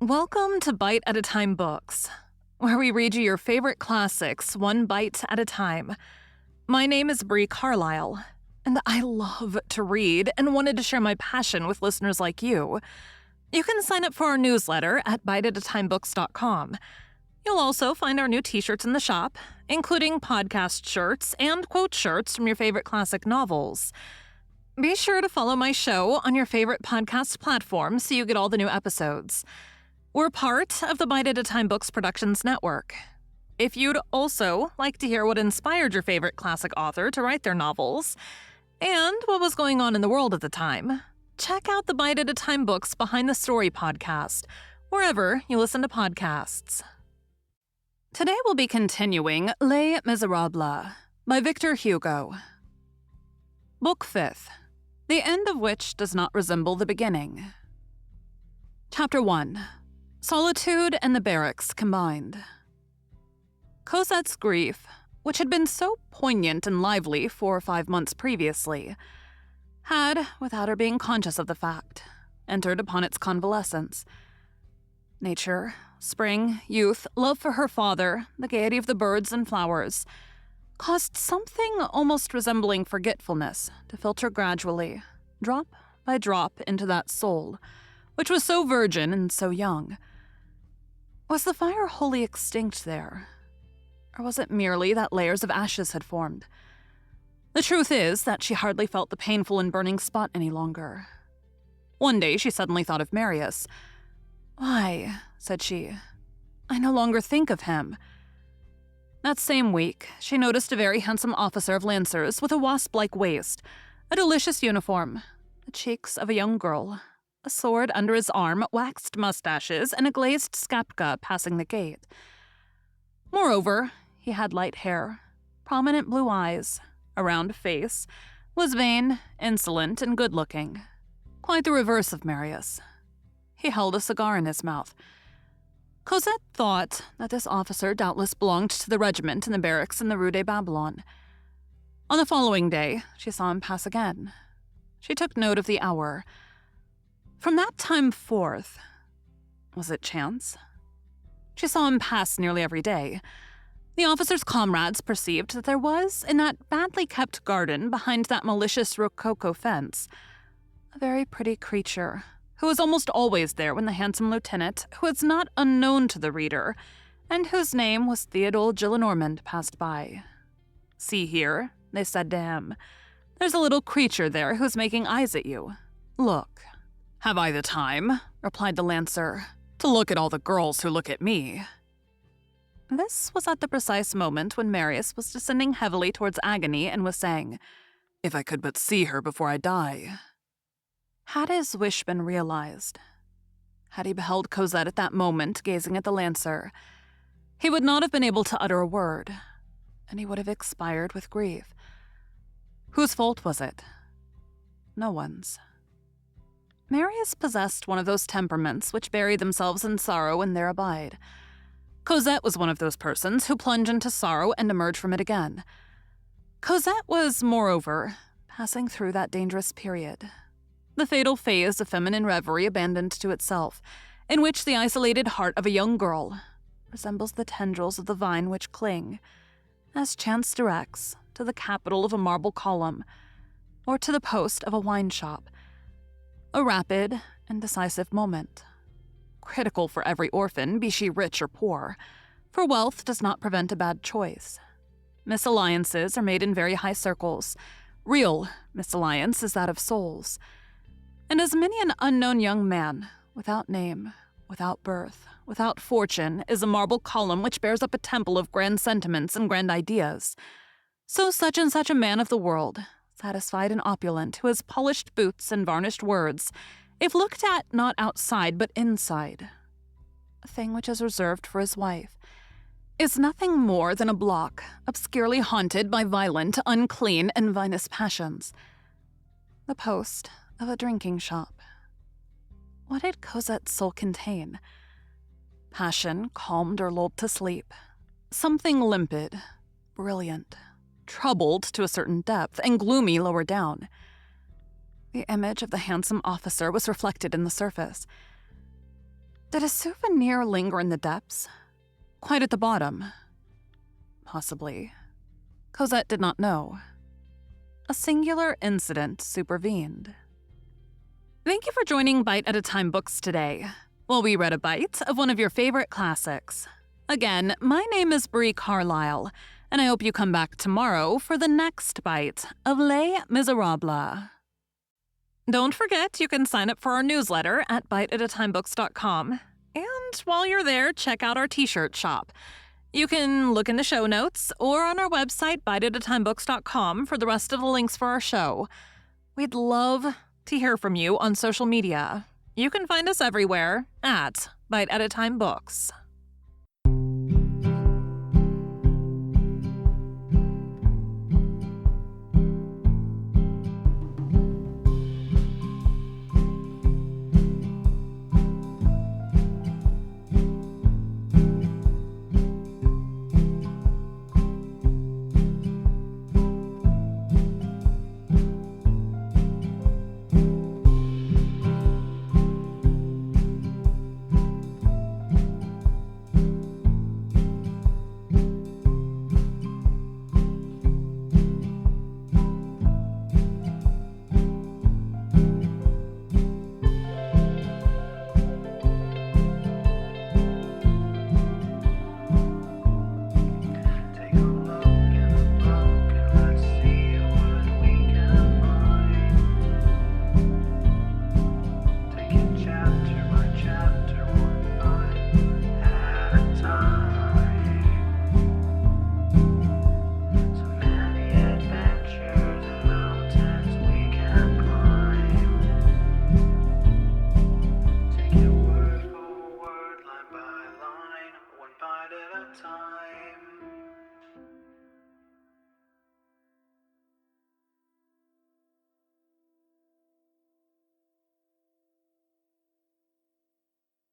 Welcome to Bite at a Time Books, where we read you your favorite classics one bite at a time. My name is Bree Carlile, and I love to read and wanted to share my passion with listeners like you. You can sign up for our newsletter at biteatatimebooks.com. You'll also find our new t-shirts in the shop, including podcast shirts and quote shirts from your favorite classic novels. Be sure to follow my show on your favorite podcast platform so you get all the new episodes. We're part of the Bite at a Time Books Productions Network. If you'd also like to hear what inspired your favorite classic author to write their novels, and what was going on in the world at the time, check out the Bite at a Time Books Behind the Story podcast, wherever you listen to podcasts. Today we'll be continuing Les Miserables by Victor Hugo. Book 5th, the end of which does not resemble the beginning. Chapter 1. Solitude and the barracks combined. Cosette's grief, which had been so poignant and lively 4 or 5 months previously, had, without her being conscious of the fact, entered upon its convalescence. Nature, spring, youth, love for her father, the gaiety of the birds and flowers, caused something almost resembling forgetfulness to filter gradually, drop by drop, into that soul, which was so virgin and so young. Was the fire wholly extinct there? Or was it merely that layers of ashes had formed? The truth is that she hardly felt the painful and burning spot any longer. One day she suddenly thought of Marius. "Why," said she, "I no longer think of him." That same week, she noticed a very handsome officer of Lancers with a wasp-like waist, a delicious uniform, the cheeks of a young girl, a sword under his arm, waxed mustaches, and a glazed skapka passing the gate. Moreover, he had light hair, prominent blue eyes, a round face, was vain, insolent, and good-looking. Quite the reverse of Marius. He held a cigar in his mouth. Cosette thought that this officer doubtless belonged to the regiment in the barracks in the Rue de Babylone. On the following day, she saw him pass again. She took note of the hour. From that time forth, was it chance? She saw him pass nearly every day. The officer's comrades perceived that there was, in that badly kept garden behind that malicious rococo fence, a very pretty creature who was almost always there when the handsome lieutenant, who is not unknown to the reader, and whose name was Theodule Gillenormand, passed by. "See here," they said to him, "there's a little creature there who's making eyes at you. Look." "Have I the time," replied the Lancer, "to look at all the girls who look at me?" This was at the precise moment when Marius was descending heavily towards agony and was saying, "If I could but see her before I die." Had his wish been realized, had he beheld Cosette at that moment gazing at the Lancer, he would not have been able to utter a word, and he would have expired with grief. Whose fault was it? No one's. Marius possessed one of those temperaments which bury themselves in sorrow and there abide. Cosette was one of those persons who plunge into sorrow and emerge from it again. Cosette was, moreover, passing through that dangerous period, the fatal phase of feminine reverie abandoned to itself, in which the isolated heart of a young girl resembles the tendrils of the vine which cling, as chance directs, to the capital of a marble column, or to the post of a wine shop. A rapid and decisive moment, critical for every orphan, be she rich or poor, for wealth does not prevent a bad choice. Misalliances are made in very high circles. Real misalliance is that of souls. And as many an unknown young man, without name, without birth, without fortune, is a marble column which bears up a temple of grand sentiments and grand ideas, so such and such a man of the world, satisfied and opulent, who has polished boots and varnished words, if looked at not outside but inside, a thing which is reserved for his wife, is nothing more than a block obscurely haunted by violent, unclean, and vinous passions. The post of a drinking shop. What did Cosette's soul contain? Passion calmed or lulled to sleep. Something limpid, brilliant, troubled to a certain depth, and gloomy lower down. The image of the handsome officer was reflected in the surface. Did a souvenir linger in the depths? Quite at the bottom? Possibly. Cosette did not know. A singular incident supervened. Thank you for joining Bite at a Time Books today, while we read a bite of one of your favorite classics. Again, my name is Bree Carlile, and I hope you come back tomorrow for the next bite of Les Miserables. Don't forget, you can sign up for our newsletter at biteatatimebooks.com. And while you're there, check out our t-shirt shop. You can look in the show notes or on our website, biteatatimebooks.com, for the rest of the links for our show. We'd love to hear from you on social media. You can find us everywhere at Bite at a Time Books.